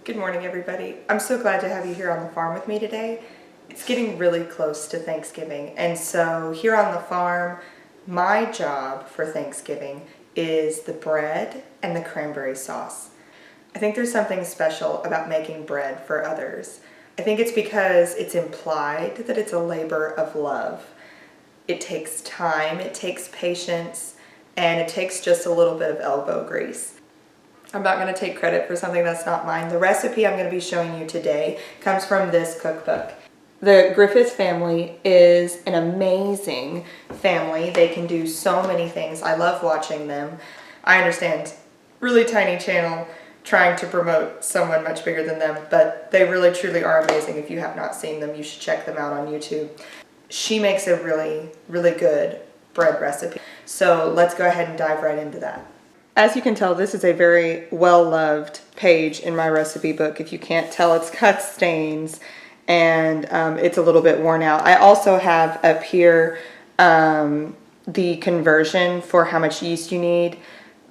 Good morning, everybody. I'm so glad to have you here on the farm with me today. It's getting really close to Thanksgiving, and so here on the farm, my job for Thanksgiving is the bread and the cranberry sauce. I think there's something special about making bread for others. I think it's because it's implied that it's a labor of love. It takes time, it takes patience, and it takes just a little bit of elbow grease. I'm not going to take credit for something that's not mine. The recipe I'm going to be showing you today comes from this cookbook. The Griffith family is an amazing family. They can do so many things. I love watching them. I understand, really tiny channel trying to promote someone much bigger than them, but they really truly are amazing. If you have not seen them, you should check them out on YouTube. She makes a really, really good bread recipe. So let's go ahead and dive right into that. As you can tell, this is a very well-loved page in my recipe book. If you can't tell, it's got stains and it's a little bit worn out. I also have up here the conversion for how much yeast you need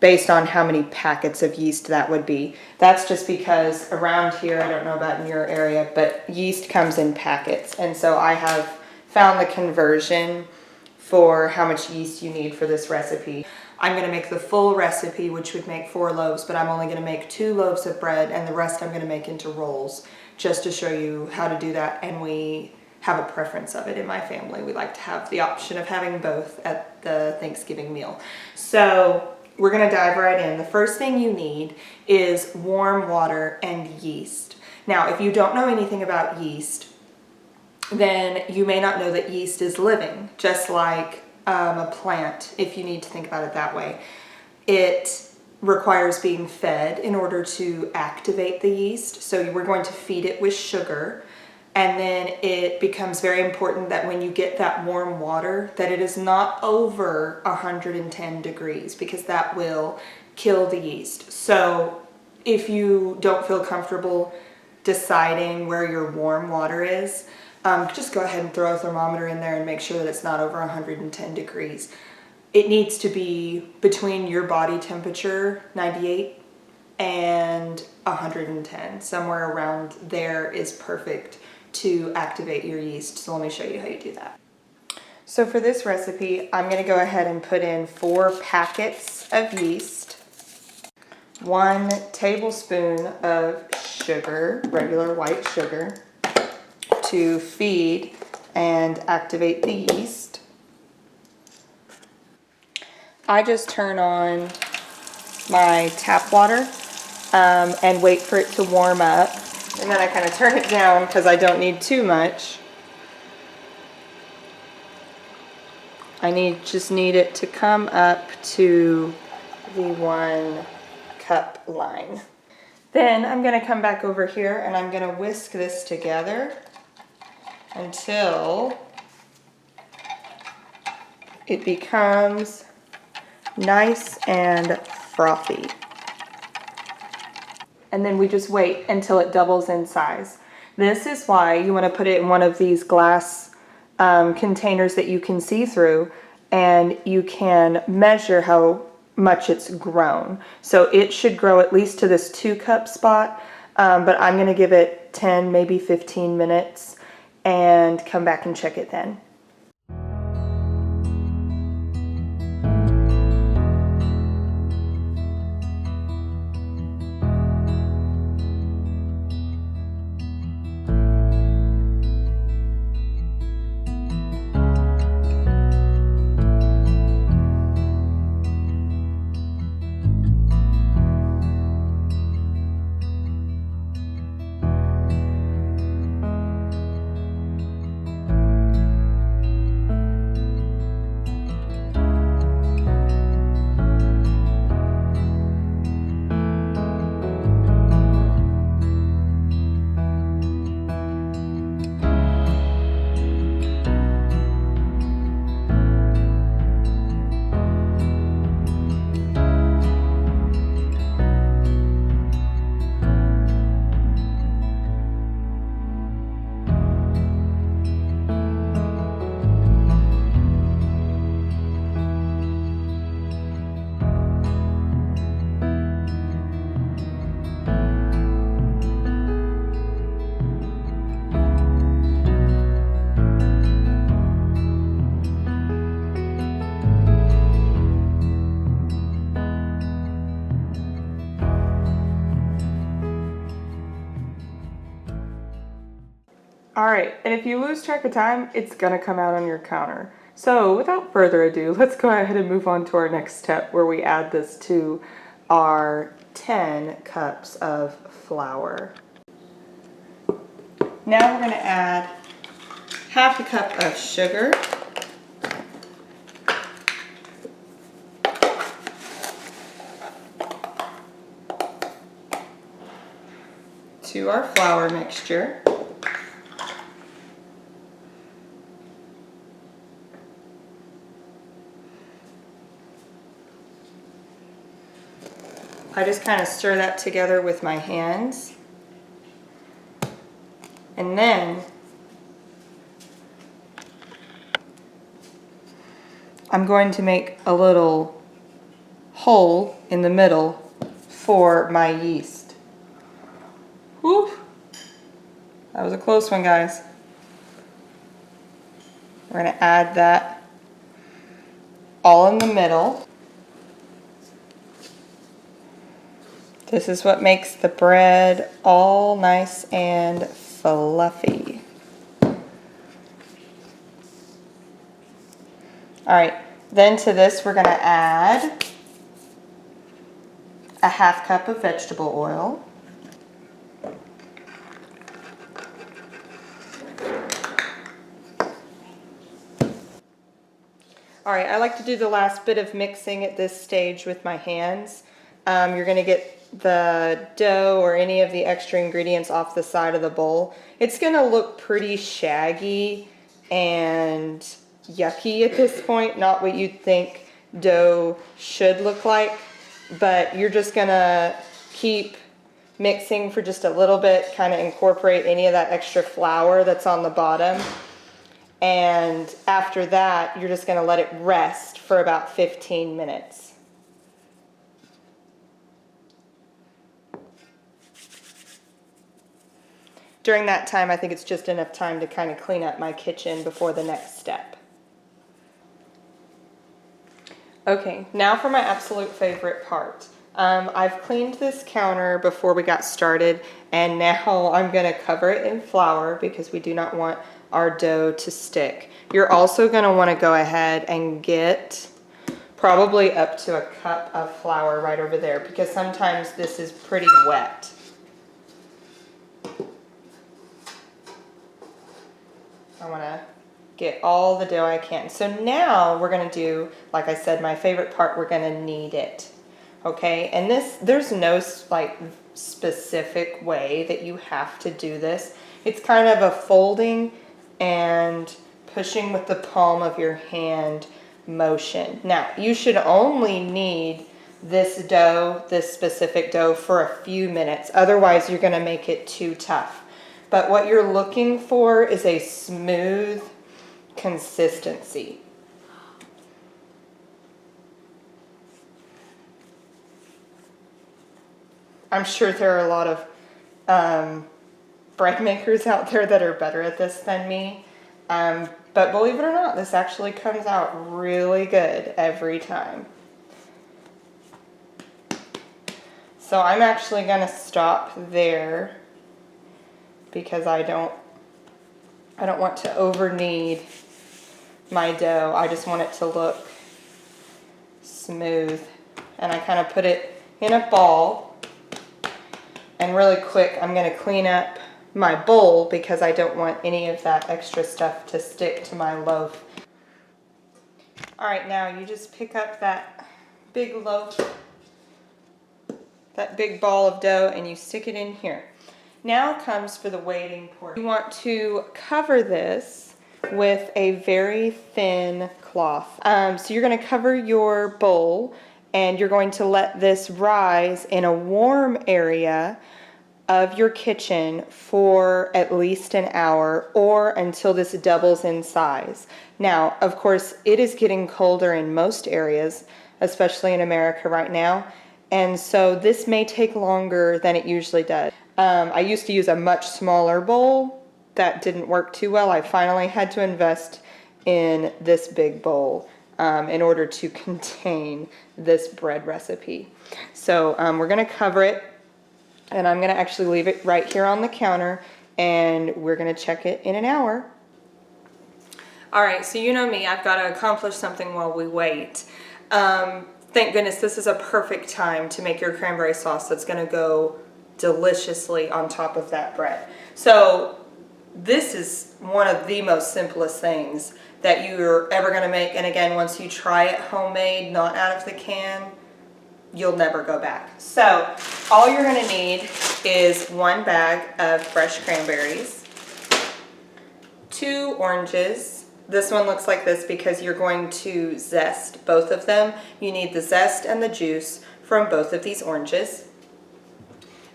based on how many packets of yeast that would be. That's just because around here, I don't know about in your area, but yeast comes in packets. And so I have found the conversion for how much yeast you need for this recipe. I'm going to make the full recipe, which would make 4 loaves, but I'm only going to make 2 loaves of bread, and the rest I'm going to make into rolls, just to show you how to do that. And we have a preference of it in my family. We like to have the option of having both at the Thanksgiving meal. So we're going to dive right in. The first thing you need is warm water and yeast. Now, if you don't know anything about yeast, then you may not know that yeast is living, just like a plant, if you need to think about it that way. It requires being fed in order to activate the yeast. So we're going to feed it with sugar, and then it becomes very important that when you get that warm water, that it is not over 110 degrees, because that will kill the yeast. So if you don't feel comfortable deciding where your warm water is, just go ahead and throw a thermometer in there and make sure that it's not over 110 degrees. It needs to be between your body temperature, 98, and 110. Somewhere around there is perfect to activate your yeast. So let me show you how you do that. So for this recipe, I'm going to go ahead and put in 4 packets of yeast, 1 tablespoon of sugar, regular white sugar, to feed and activate the yeast. I just turn on my tap water and wait for it to warm up, and then I kind of turn it down because I don't need too much. I just need it to come up to the 1 cup line. Then I'm going to come back over here and I'm going to whisk this together until it becomes nice and frothy. And then we just wait until it doubles in size. This is why you want to put it in one of these glass containers that you can see through, and you can measure how much it's grown. So it should grow at least to this 2-cup spot, but I'm going to give it 10, maybe 15 minutes and come back and check it then. All right, and if you lose track of time, it's gonna come out on your counter. So without further ado, let's go ahead and move on to our next step where we add this to our 10 cups of flour. Now we're gonna add half a cup of sugar. To our flour mixture. I just kind of stir that together with my hands. And then I'm going to make a little hole in the middle for my yeast. Whew. That was a close one, guys. We're going to add that all in the middle. This is what makes the bread all nice and fluffy. All right, then to this we're going to add a half cup of vegetable oil. All right, I like to do the last bit of mixing at this stage with my hands. You're going to get the dough or any of the extra ingredients off the side of the bowl. It's going to look pretty shaggy and yucky at this point, not what you'd think dough should look like, but you're just going to keep mixing for just a little bit, kind of incorporate any of that extra flour that's on the bottom. And after that, you're just going to let it rest for about 15 minutes. During that time, I think it's just enough time to kind of clean up my kitchen before the next step. Okay, now for my absolute favorite part. I've cleaned this counter before we got started, and now I'm going to cover it in flour because we do not want our dough to stick. You're also going to want to go ahead and get probably up to a cup of flour right over there because sometimes this is pretty wet. I want to get all the dough I can. So now we're going to do, like I said, my favorite part, we're going to knead it. Okay, and there's no like specific way that you have to do this. It's kind of a folding and pushing with the palm of your hand motion. Now, you should only knead this dough, this specific dough, for a few minutes. Otherwise, you're going to make it too tough. But what you're looking for is a smooth consistency. I'm sure there are a lot of bread makers out there that are better at this than me. But believe it or not, this actually comes out really good every time. So I'm actually going to stop there because I don't want to over knead my dough. I just want it to look smooth. And I kind of put it in a ball. And really quick, I'm going to clean up my bowl because I don't want any of that extra stuff to stick to my loaf. All right, now you just pick up that big loaf, that big ball of dough, and you stick it in here. Now comes for the waiting portion. You want to cover this with a very thin cloth. So you're going to cover your bowl and you're going to let this rise in a warm area of your kitchen for at least an hour or until this doubles in size. Now, of course, it is getting colder in most areas, especially in America right now, and so this may take longer than it usually does. I used to use a much smaller bowl. That didn't work too well. I finally had to invest in this big bowl in order to contain this bread recipe. So we're going to cover it, and I'm going to actually leave it right here on the counter and we're gonna check it in an hour. All right, so you know me, I've got to accomplish something while we wait. Thank goodness this is a perfect time to make your cranberry sauce that's gonna go deliciously on top of that bread. So this is one of the most simplest things that you're ever gonna make. And again, once you try it homemade, not out of the can, you'll never go back. So all you're gonna need is 1 bag of fresh cranberries, 2 oranges. This one looks like this because you're going to zest both of them. You need the zest and the juice from both of these oranges.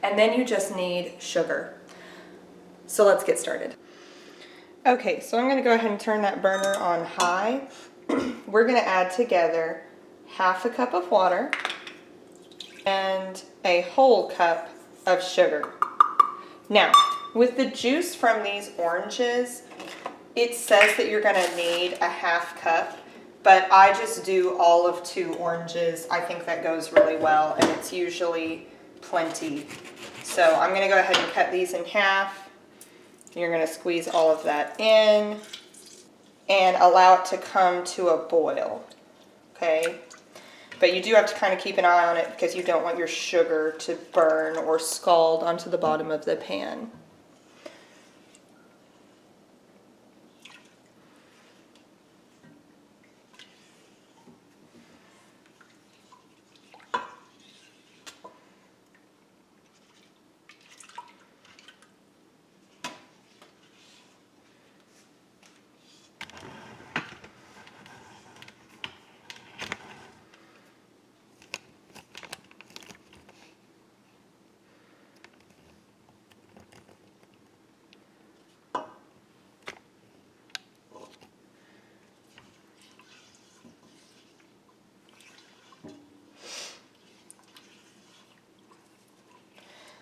And then you just need sugar. So let's get started. Okay, so I'm gonna go ahead and turn that burner on high. We're gonna add together 1/2 cup of water and a whole cup of sugar. Now, with the juice from these oranges, it says that you're gonna need a 1/2 cup, but I just do all of 2 oranges. I think that goes really well, and it's usually plenty. So I'm gonna go ahead and cut these in half. You're gonna squeeze all of that in and allow it to come to a boil, okay? But you do have to kind of keep an eye on it because you don't want your sugar to burn or scald onto the bottom of the pan.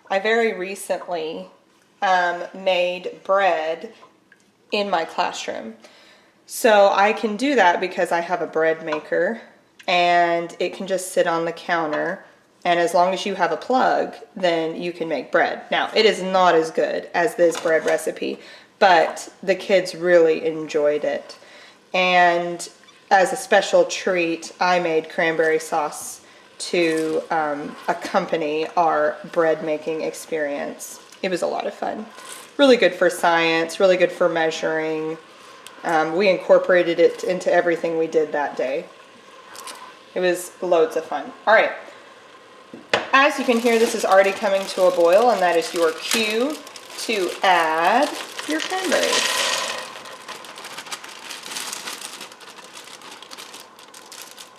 I very recently made bread in my classroom. So I can do that because I have a bread maker and it can just sit on the counter, and as long as you have a plug, then you can make bread. Now, it is not as good as this bread recipe, but the kids really enjoyed it. And as a special treat, I made cranberry sauce to accompany our bread making experience. It was a lot of fun. Really good for science, really good for measuring. We incorporated it into everything we did that day. It was loads of fun. All right, as you can hear, this is already coming to a boil, and that is your cue to add your cranberries.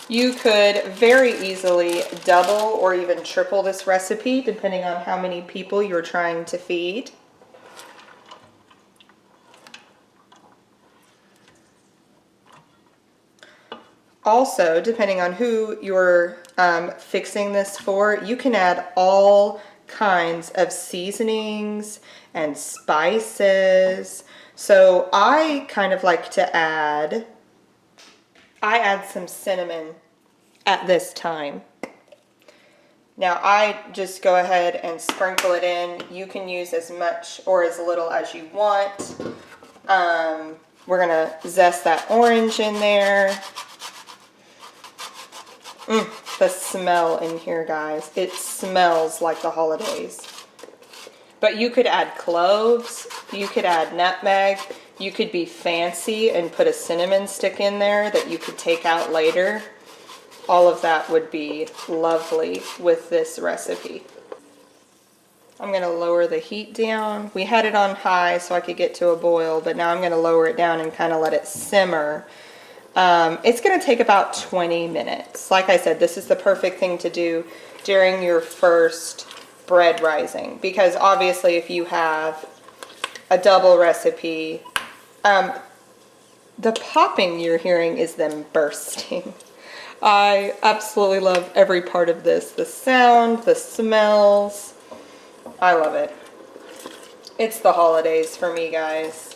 You could very easily double or even triple this recipe depending on how many people you're trying to feed. Also, depending on who you're fixing this for, you can add all kinds of seasonings and spices. So I kind of like to add some cinnamon at this time. Now I just go ahead and sprinkle it in. You can use as much or as little as you want. We're gonna zest that orange in there. The smell in here, guys. It smells like the holidays. But you could add cloves, you could add nutmeg, you could be fancy and put a cinnamon stick in there that you could take out later. All of that would be lovely with this recipe. I'm gonna lower the heat down. We had it on high so I could get to a boil, but now I'm gonna lower it down and kind of let it simmer. It's gonna take about 20 minutes. Like I said, this is the perfect thing to do during your first bread rising, because obviously if you have a double recipe, the popping you're hearing is them bursting. I absolutely love every part of this. The sound, the smells. I love it. It's the holidays for me, guys.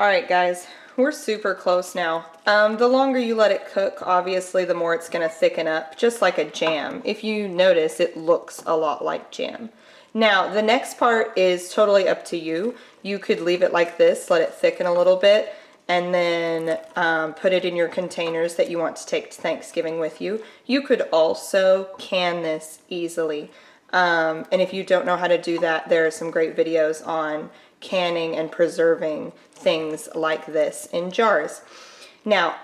All right, guys, we're super close now. The longer you let it cook, obviously, the more it's going to thicken up, just like a jam. If you notice, it looks a lot like jam. Now, the next part is totally up to you. You could leave it like this, let it thicken a little bit, and then put it in your containers that you want to take to Thanksgiving with you. You could also can this easily. And if you don't know how to do that, there are some great videos on canning and preserving things like this in jars. Now,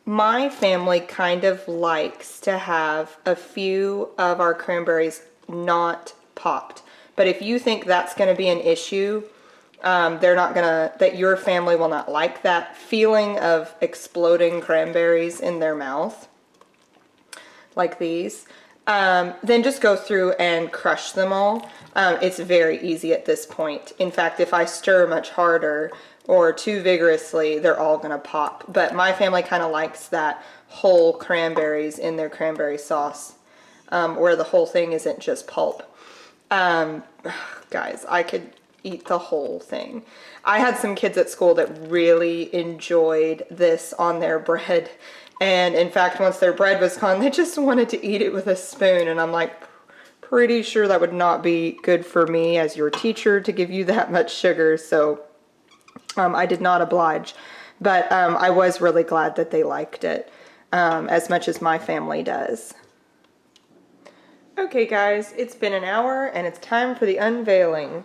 my family kind of likes to have a few of our cranberries not popped. But if you think that's going to be an issue, that your family will not like that feeling of exploding cranberries in their mouth, like these, then just go through and crush them all. It's very easy at this point. In fact, if I stir much harder or too vigorously, they're all gonna pop. But my family kind of likes that whole cranberries in their cranberry sauce, where the whole thing isn't just pulp. Guys, I could eat the whole thing. I had some kids at school that really enjoyed this on their bread. And in fact, once their bread was gone, they just wanted to eat it with a spoon. And I'm like, pretty sure that would not be good for me as your teacher to give you that much sugar. So I did not oblige. But I was really glad that they liked it as much as my family does. Okay, guys, it's been an hour and it's time for the unveiling.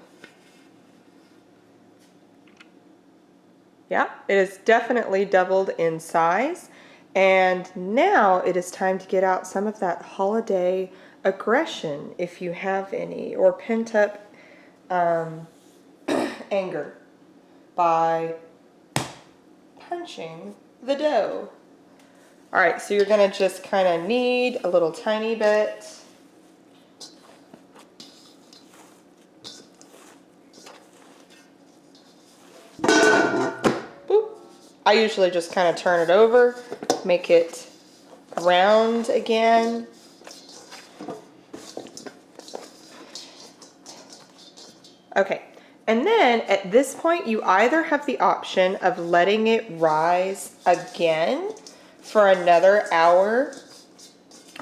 Yeah, it has definitely doubled in size. And now it is time to get out some of that holiday aggression, if you have any, or pent up anger by punching the dough. All right, so you're gonna just kind of knead a little tiny bit. Boop. I usually just kind of turn it over, make it round again. Okay, and then at this point you either have the option of letting it rise again for another hour,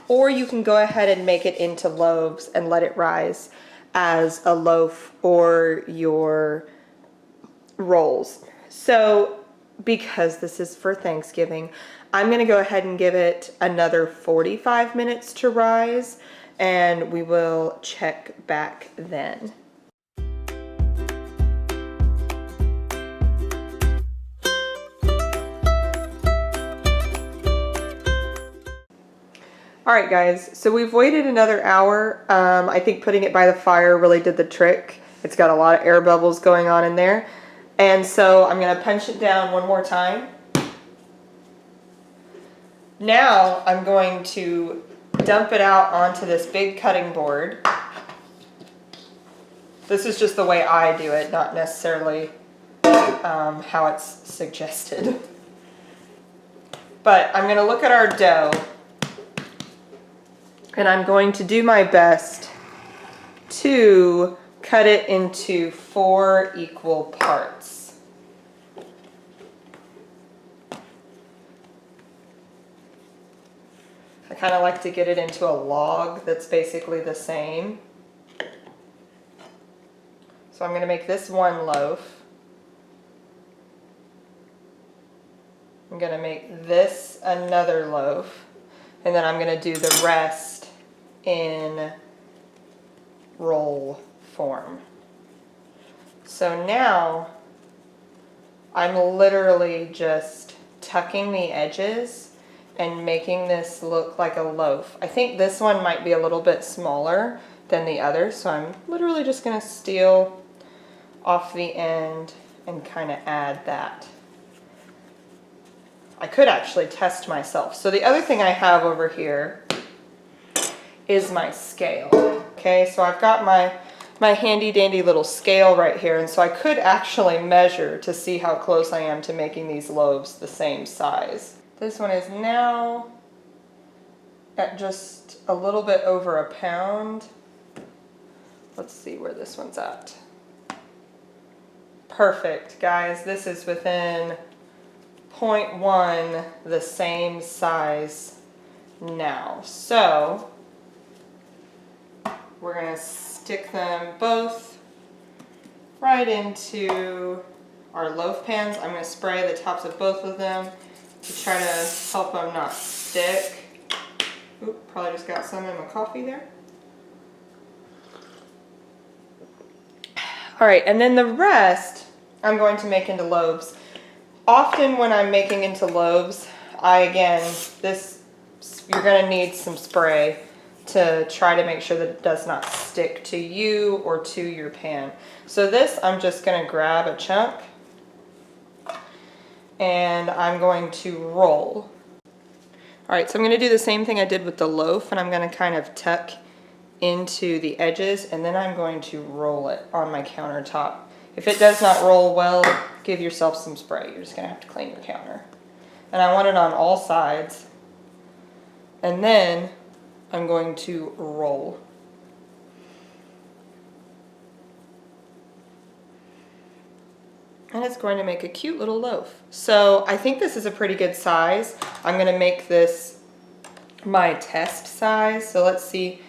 or you can go ahead and make it into loaves and let it rise as a loaf or your rolls. So because this is for Thanksgiving, I'm going to go ahead and give it another 45 minutes to rise, and we will check back then. All right, guys, so we've waited another hour. I think putting it by the fire really did the trick. It's got a lot of air bubbles going on in there. And so I'm going to punch it down one more time. Now I'm going to dump it out onto this big cutting board. This is just the way I do it, not necessarily how it's suggested. But I'm going to look at our dough, and I'm going to do my best to cut it into 4 equal parts. I kind of like to get it into a log that's basically the same. So I'm going to make this one loaf. I'm going to make this another loaf. And then I'm going to do the rest in roll form. So now I'm literally just tucking the edges and making this look like a loaf. I think this one might be a little bit smaller than the other, so I'm literally just going to steal off the end and kind of add that. I could actually test myself. So the other thing I have over here is my scale. Okay, so I've got my handy dandy little scale right here, and so I could actually measure to see how close I am to making these loaves the same size. This one is now at just a little bit over a pound. Let's see where this one's at. Perfect, guys. This is within 0.1 the same size now. So we're going to stick them both right into our loaf pans. I'm going to spray the tops of both of them to try to help them not stick. Oop, probably just got some in my coffee there. All right, and then the rest I'm going to make into loaves. Often when I'm making into loaves, you're going to need some spray to try to make sure that it does not stick to you or to your pan. So this, I'm just going to grab a chunk and I'm going to roll. All right, so I'm going to do the same thing I did with the loaf, and I'm going to kind of tuck into the edges, and then I'm going to roll it on my countertop. If it does not roll well, give yourself some spray. You're just going to have to clean your counter. And I want it on all sides. And then I'm going to roll. And it's going to make a cute little loaf. So I think this is a pretty good size. I'm going to make this my test size. So let's see.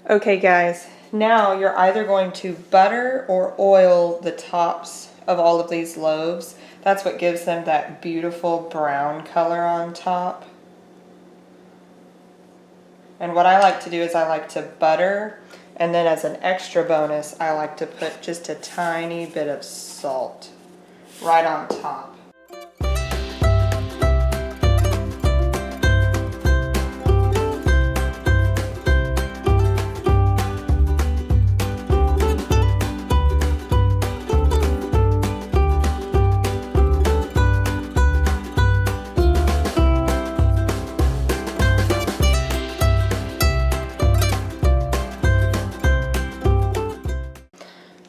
Okay guys, now you're either going to butter or oil the tops of all of these loaves. That's what gives them that beautiful brown color on top. And what I like to do is I like to butter, and then as an extra bonus, I like to put just a tiny bit of salt right on top.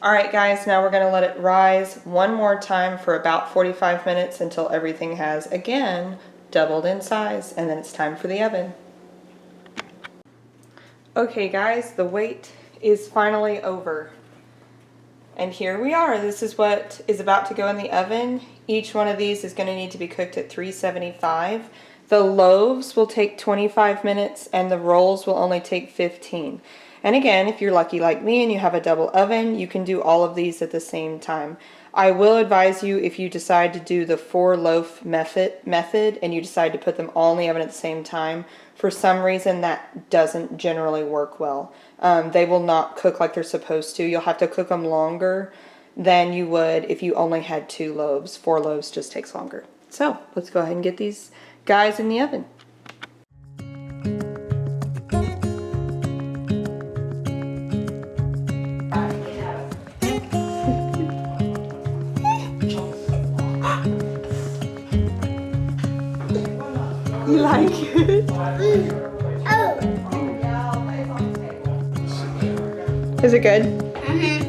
Alright guys, now we're going to let it rise one more time for about 45 minutes until everything has, again, doubled in size, and then it's time for the oven. Okay guys, the wait is finally over. And here we are. This is what is about to go in the oven. Each one of these is going to need to be cooked at 375. The loaves will take 25 minutes and the rolls will only take 15. And again, if you're lucky like me and you have a double oven, you can do all of these at the same time. I will advise you, if you decide to do the 4 loaf method and you decide to put them all in the oven at the same time, for some reason that doesn't generally work well. They will not cook like they're supposed to. You'll have to cook them longer than you would if you only had 2 loaves. 4 loaves just takes longer. So let's go ahead and get these guys in the oven. You like it? Is it good? Mm-hmm.